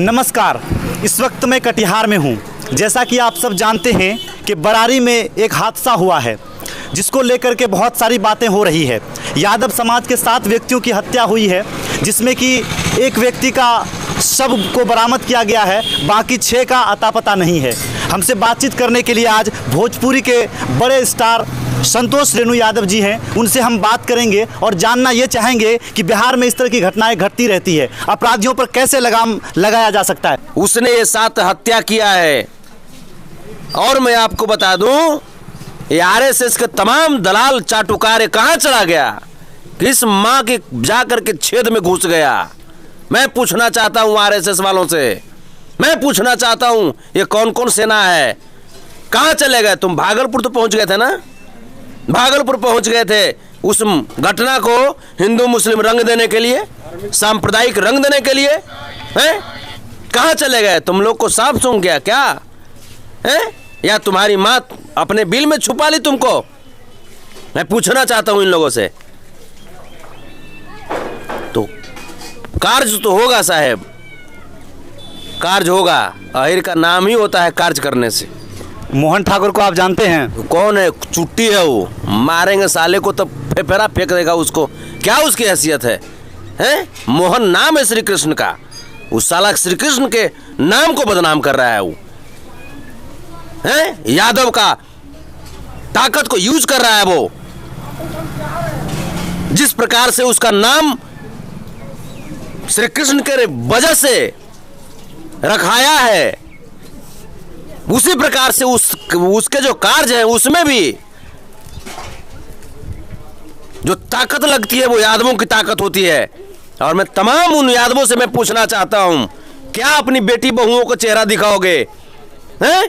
नमस्कार। इस वक्त मैं कटिहार में हूँ। जैसा कि आप सब जानते हैं कि बरारी में एक हादसा हुआ है जिसको लेकर के बहुत सारी बातें हो रही है। यादव समाज के 7 व्यक्तियों की हत्या हुई है, जिसमें कि एक व्यक्ति का शव को बरामद किया गया है, बाकी 6 का अता पता नहीं है। हमसे बातचीत करने के लिए आज भोजपुरी के बड़े स्टार संतोष रेणु यादव जी हैं। उनसे हम बात करेंगे और जानना ये चाहेंगे कि बिहार में इस तरह की घटनाएं घटती रहती है, अपराधियों पर कैसे लगाम लगाया जा सकता है। उसने ये 7 हत्या किया है। और मैं आपको बता दूं, ये आरएसएस के तमाम दलाल चाटुकारे कहां चला गया, किस मां के जाकर के छेद में घुस गया। मैं पूछना चाहता हूं आरएसएस वालों से, मैं पूछना चाहता हूं ये कौन कौन सेना है, कहां चले गए। तुम भागलपुर तो पहुंच गए थे ना, भागलपुर पहुंच गए थे उस घटना को हिंदू मुस्लिम रंग देने के लिए, सांप्रदायिक रंग देने के लिए। हैं, कहां चले गए। तुम लोग को सांप सूंघ गया क्या हैं, या तुम्हारी मां अपने बिल में छुपा ली तुमको। मैं पूछना चाहता हूं इन लोगों से। तो कार्य तो होगा साहेब, कार्य होगा। आखिर का नाम ही होता है कार्य करने से। मोहन ठाकुर को आप जानते हैं? कौन है, चुट्टी है वो। मारेंगे साले को तो फेफड़ा फेंक देगा उसको। क्या उसकी हैसियत है हैं? मोहन नाम है श्री कृष्ण का, उस साला श्री कृष्ण के नाम को बदनाम कर रहा है वो हैं। यादव का ताकत को यूज कर रहा है वो। जिस प्रकार से उसका नाम श्री कृष्ण के वजह से रखाया है, उसी प्रकार से उसके जो कार्य है उसमें भी जो ताकत लगती है वो यादवों की ताकत होती है। और मैं तमाम उन यादवों से मैं पूछना चाहता हूं, क्या अपनी बेटी बहुओं को चेहरा दिखाओगे हैं?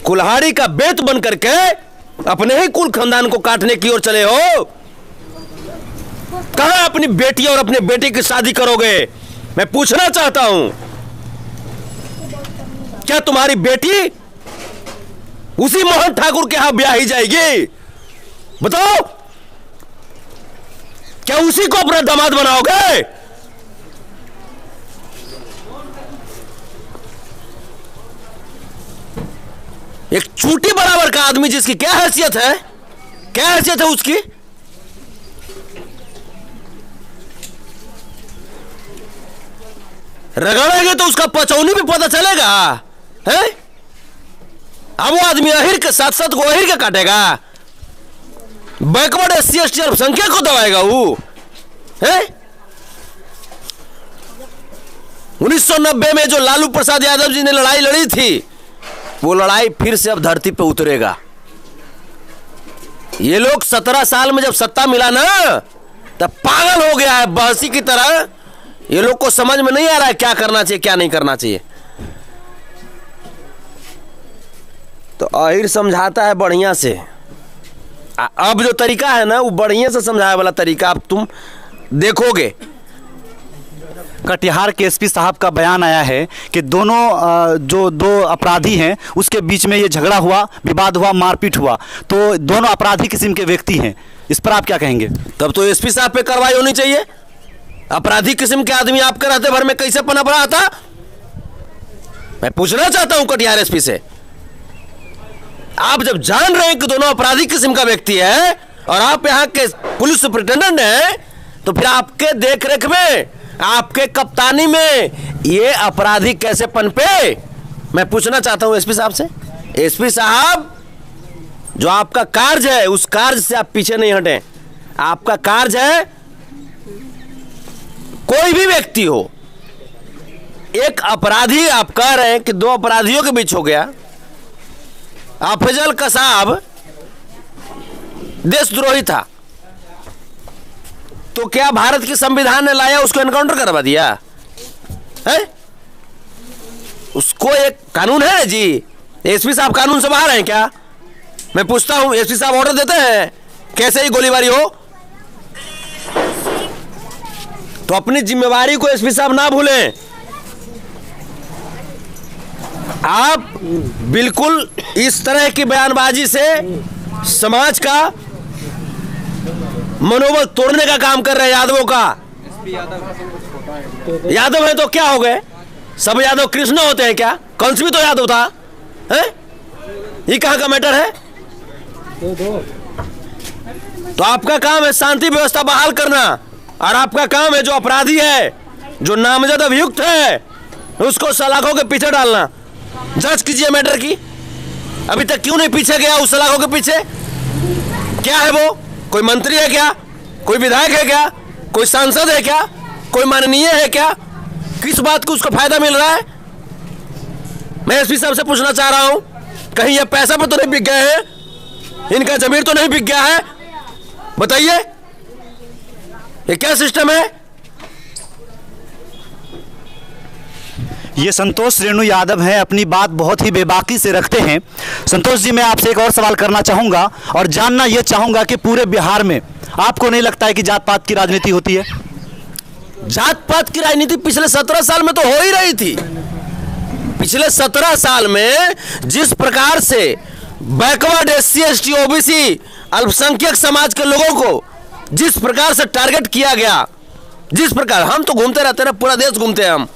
कुल्हाड़ी का बेत बन करके अपने ही कुल खानदान को काटने की ओर चले हो। कहां अपनी बेटी और अपने बेटे की शादी करोगे? मैं पूछना चाहता हूं, क्या तुम्हारी बेटी उसी मोहन ठाकुर के यहां ब्याही जाएगी? बताओ, क्या उसी को अपना दामाद बनाओगे? एक चूटी बराबर का आदमी जिसकी क्या हैसियत है, क्या हैसियत है उसकी। रगड़ेंगे तो उसका पचौनी भी पता चलेगा है? अब वो आदमी अहिर के साथ साथ को अहिर के काटेगा, बैकवर्ड SC ST अल्पसंख्यक को दबाएगा वो है? 1990 में जो लालू प्रसाद यादव जी ने लड़ाई लड़ी थी, वो लड़ाई फिर से अब धरती पे उतरेगा। ये लोग 17 साल में जब सत्ता मिला ना, तब पागल हो गया है बहसी की तरह। ये लोग को समझ में नहीं आ रहा है क्या करना चाहिए क्या नहीं करना चाहिए। तो आहिर समझाता है बढ़िया से। अब जो तरीका है ना, वो बढ़िया से समझाए वाला तरीका अब तुम देखोगे। कटिहार के SP साहब का बयान आया है कि दोनों जो 2 अपराधी हैं उसके बीच में ये झगड़ा हुआ, विवाद हुआ, मारपीट हुआ, तो दोनों अपराधी किस्म के व्यक्ति हैं। इस पर आप क्या कहेंगे? तब तो SP साहब पे कार्रवाई होनी चाहिए। अपराधी किस्म के आदमी आपके रहते भर में कैसे पनप रहा था? मैं पूछना चाहता हूं कटिहार SP से। आप जब जान रहे हैं कि दोनों अपराधी किस्म का व्यक्ति है और आप यहां के पुलिस सुपरिटेंडेंट हैं, तो फिर आपके देखरेख में, आपके कप्तानी में ये अपराधी कैसे पनपे? मैं पूछना चाहता हूं SP साहब से। SP साहब, जो आपका कार्य है उस कार्य से आप पीछे नहीं हटें। आपका कार्य है, कोई भी व्यक्ति हो, एक अपराधी आप कह रहे हैं कि 2 अपराधियों के बीच हो गया, अफजल कसाब देशद्रोही था, तो क्या भारत के संविधान ने लाया उसको एनकाउंटर करवा दिया है? उसको एक कानून है जी। SP साहब कानून से बाहर हैं क्या? मैं पूछता हूं, SP साहब ऑर्डर देते हैं कैसे ही गोलीबारी हो? तो अपनी जिम्मेवारी को SP साहब ना भूलें। आप बिल्कुल इस तरह की बयानबाजी से समाज का मनोबल तोड़ने का काम कर रहे हैं यादवों का। यादव है तो क्या हो गए? सब यादव कृष्ण होते हैं क्या? कंस भी तो यादव था, हैं? ये कहाँ का मैटर है? तो आपका काम है शांति व्यवस्था बहाल करना, और आपका काम है जो अपराधी है, जो नामजद अभियुक्त है, उसको सलाखों के पीछे डालना। जांच कीजिए मैटर की। अभी तक क्यों नहीं पीछे गया उस सलाखों के पीछे? क्या है वो? कोई मंत्री है क्या? कोई विधायक है क्या? कोई सांसद है क्या? कोई माननीय है क्या? किस बात को उसको फायदा मिल रहा है? मैं एसपी साहब से पूछना चाह रहा हूं, कहीं ये पैसा पर तो नहीं बिक गए हैं? इनका जमीर तो नहीं बिक गया है? बताइए, ये क्या सिस्टम है? ये संतोष रेणु यादव हैं, अपनी बात बहुत ही बेबाकी से रखते हैं। संतोष जी, मैं आपसे एक और सवाल करना चाहूँगा और जानना ये चाहूँगा कि पूरे बिहार में आपको नहीं लगता है कि जात पात की राजनीति होती है? जात पात की राजनीति पिछले 17 साल में तो हो ही रही थी। पिछले 17 साल में जिस प्रकार से बैकवर्ड SC ST OBC अल्पसंख्यक समाज के लोगों को जिस प्रकार से टारगेट किया गया, जिस प्रकार, हम तो घूमते रहते हैं, पूरा देश घूमते हैं हम।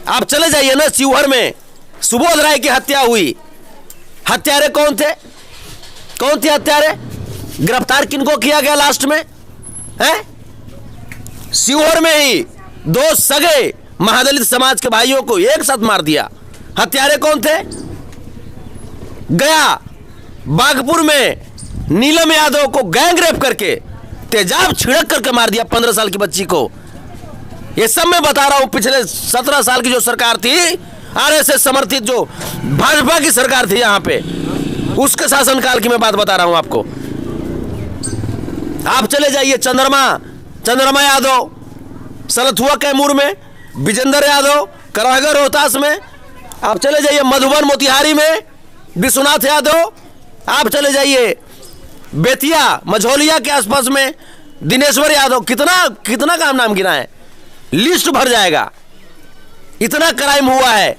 आप चले जाइए ना, शिवहर में सुबोध राय की हत्या हुई। हत्यारे कौन थे? कौन थे हत्यारे? गिरफ्तार किनको किया गया लास्ट में? हैं? शिवहर में ही 2 सगे महादलित समाज के भाइयों को एक साथ मार दिया। हत्यारे कौन थे? गया बागपुर में नीलम यादव को गैंग रेप करके तेजाब छिड़क करके मार दिया 15 साल की बच्ची को। ये सब मैं बता रहा हूं। पिछले 17 साल की जो सरकार थी, RSS समर्थित जो भाजपा की सरकार थी यहां पे, उसके शासनकाल की मैं बात बता रहा हूं आपको। आप चले जाइए चंद्रमा यादव सलथुआ कैमूर में, विजेंद्र यादव कराहगर रोहतास में, आप चले जाइए मधुबन मोतिहारी में विश्वनाथ यादव, आप चले जाइए बेतिया मझौलिया के आसपास में दिनेश्वर यादव। कितना काम नाम गिना है, लिस्ट भर जाएगा। इतना क्राइम हुआ है।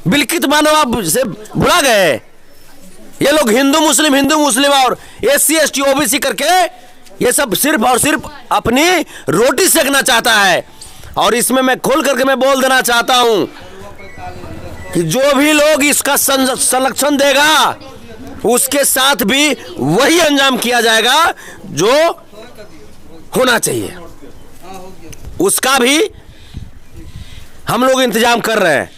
बिल्कित मानव आप से भुला गए? ये लोग हिंदू मुस्लिम और SC ST OBC करके ये सब सिर्फ और सिर्फ अपनी रोटी सेकना चाहता है। और इसमें मैं खोल करके मैं बोल देना चाहता हूं कि जो भी लोग इसका संरक्षण देगा, उसके साथ भी वही अंजाम किया जाएगा जो होना चाहिए। उसका भी हम लोग इंतजाम कर रहे हैं।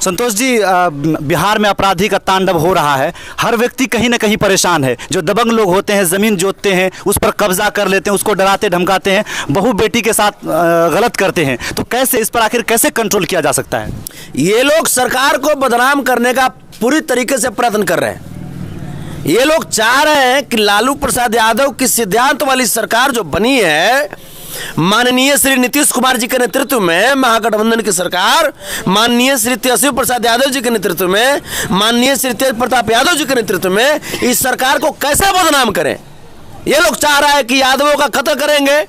संतोष जी, बिहार में अपराधी का तांडव हो रहा है। हर व्यक्ति कहीं ना कहीं परेशान है। जो दबंग लोग होते हैं, ज़मीन जोतते हैं, उस पर कब्जा कर लेते हैं, उसको डराते धमकाते हैं, बहू बेटी के साथ गलत करते हैं। तो कैसे इस पर आखिर कैसे कंट्रोल किया जा सकता है? ये लोग सरकार को बदनाम करने का पूरी तरीके से प्रयत्न कर रहे हैं। ये लोग चाह रहे हैं कि लालू प्रसाद यादव की सिद्धांत वाली सरकार जो बनी है, माननीय श्री नीतीश कुमार जी के नेतृत्व में महागठबंधन की सरकार, माननीय श्री तेजस्वी प्रसाद यादव जी के नेतृत्व में, माननीय श्री तेज प्रताप यादव जी के नेतृत्व में इस सरकार को कैसे बदनाम करें। ये लोग चाह रहा है कि यादवों का कत्ल करेंगे,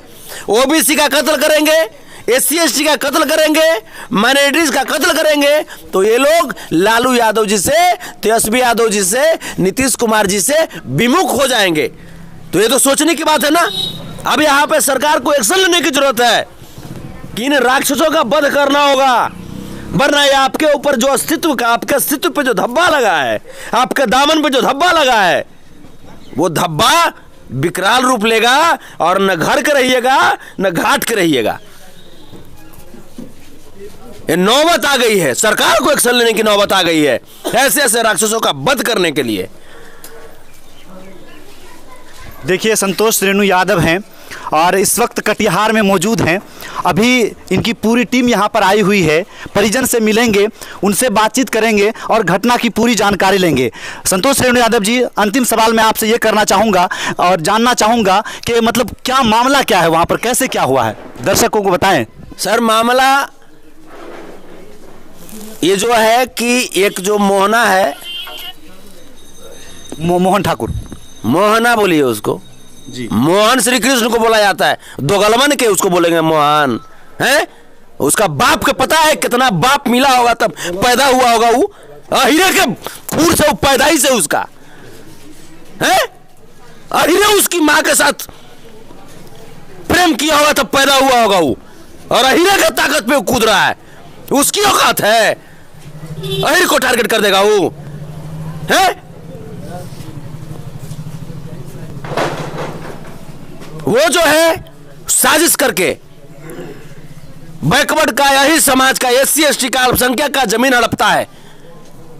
OBC का कत्ल करेंगे, SC ST का कत्ल करेंगे, माइनॉरिटीज का कत्ल करेंगे। तो ये लोग लालू यादव जी से, तेजस्वी यादव जी से, नीतीश कुमार जी से विमुख हो जाएंगे। तो ये तो सोचने की बात है ना। अब यहाँ पे सरकार को एक्शन लेने की जरूरत है कि इन राक्षसों का वध करना होगा, वरना ये आपके ऊपर जो अस्तित्व का, आपके अस्तित्व पे जो धब्बा लगा है, आपके दामन पे जो धब्बा लगा है, वो धब्बा विकराल रूप लेगा और न घर के रहिएगा न घाट के रहिएगा। ये नौबत आ गई है, सरकार को एक्शन लेने की नौबत आ गई है ऐसे ऐसे राक्षसों का वध करने के लिए। देखिए, संतोष रेणु यादव हैं और इस वक्त कटिहार में मौजूद हैं। अभी इनकी पूरी टीम यहाँ पर आई हुई है। परिजन से मिलेंगे, उनसे बातचीत करेंगे और घटना की पूरी जानकारी लेंगे। संतोष रेणु यादव जी, अंतिम सवाल मैं आपसे ये करना चाहूँगा और जानना चाहूँगा कि मतलब क्या मामला क्या है वहाँ पर, कैसे क्या हुआ है, दर्शकों को बताएं। सर, मामला ये जो है कि एक जो मोहना है, मोहन ठाकुर, मोहना बोलिए उसको जी, मोहन श्री कृष्ण को बोला जाता है। दोगलमन के उसको बोलेंगे मोहन, है? उसका बाप के पता है कितना बाप मिला होगा तब पैदा हुआ होगा वो, हीरे के खूर से, पैदाइश से उसका है। हीरे उसकी माँ के साथ प्रेम किया होगा तब पैदा हुआ होगा वो, और अहिरे का ताकत पे वो कूद रहा है, उसकी औकात है, अहिर को टारगेट कर देगा वो है। वो जो है साजिश करके बैकवर्ड का, यही समाज का, SC ST का, अल्पसंख्यक का जमीन हड़पता है,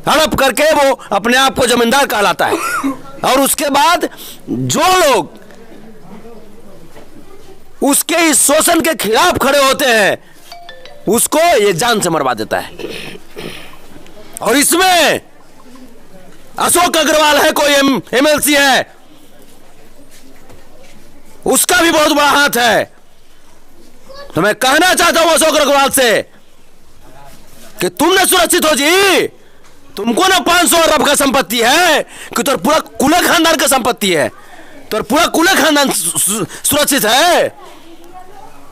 हड़प करके वो अपने आप को जमींदार कहलाता है, और उसके बाद जो लोग उसके इस शोषण के खिलाफ खड़े होते हैं उसको ये जान से मरवा देता है। और इसमें अशोक अग्रवाल है, कोई MLC है, उसका भी बहुत बड़ा हाथ है। तो मैं कहना चाहता हूं अशोक अग्रवाल से कि तुम न सुरक्षित हो जी, तुमको ना 500 अरब का संपत्ति है कि तो पूरा कुले खानदान का संपत्ति है, तो पूरा कुले खानदान सुरक्षित है।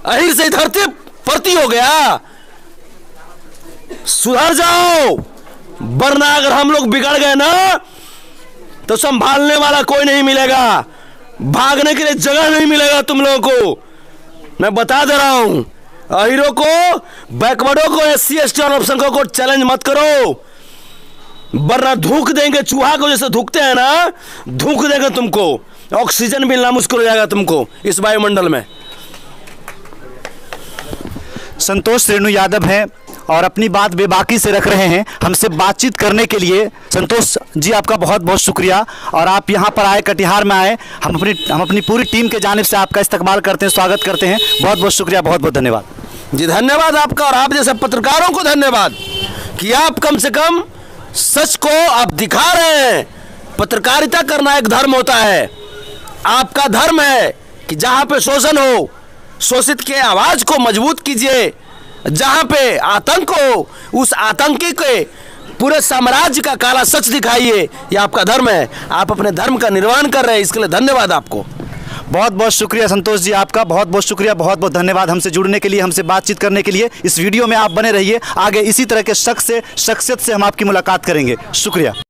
अहिर से धरती परती हो गया, सुधर जाओ, वरना अगर हम लोग बिगड़ गए ना तो संभालने वाला कोई नहीं मिलेगा, भागने के लिए जगह नहीं मिलेगा तुम लोगों को। मैं बता दे रहा हूं, अहिरों को, बैकवर्डों को, SC ST और अल्पसंख्यकों को चैलेंज मत करो, वरना धूक देंगे, चूहा को जैसे धूकते हैं ना, धूक देंगे तुमको, ऑक्सीजन मिलना मुश्किल हो जाएगा तुमको इस वायुमंडल में। संतोष रेणु यादव हैं और अपनी बात बेबाकी से रख रहे हैं। हमसे बातचीत करने के लिए संतोष जी आपका बहुत बहुत शुक्रिया, और आप यहाँ पर आए, कटिहार में आए, हम अपनी पूरी टीम के जानिब से आपका इस्तकबाल करते हैं, स्वागत करते हैं। बहुत बहुत शुक्रिया, बहुत बहुत धन्यवाद जी। धन्यवाद आपका, और आप जैसे पत्रकारों को धन्यवाद कि आप कम से कम सच को आप दिखा रहे हैं। पत्रकारिता करना एक धर्म होता है, आपका धर्म है कि जहाँ पे शोषण हो, शोषित के आवाज को मजबूत कीजिए, जहां पे आतंक हो, उस आतंकी के पूरे साम्राज्य का काला सच दिखाइए। ये आपका धर्म है, आप अपने धर्म का निर्वहन कर रहे हैं, इसके लिए धन्यवाद आपको। बहुत बहुत शुक्रिया संतोष जी आपका, बहुत बहुत शुक्रिया, बहुत बहुत धन्यवाद हमसे जुड़ने के लिए, हमसे बातचीत करने के लिए। इस वीडियो में आप बने रहिए, आगे इसी तरह के शख्सियत से हम आपकी मुलाकात करेंगे। शुक्रिया।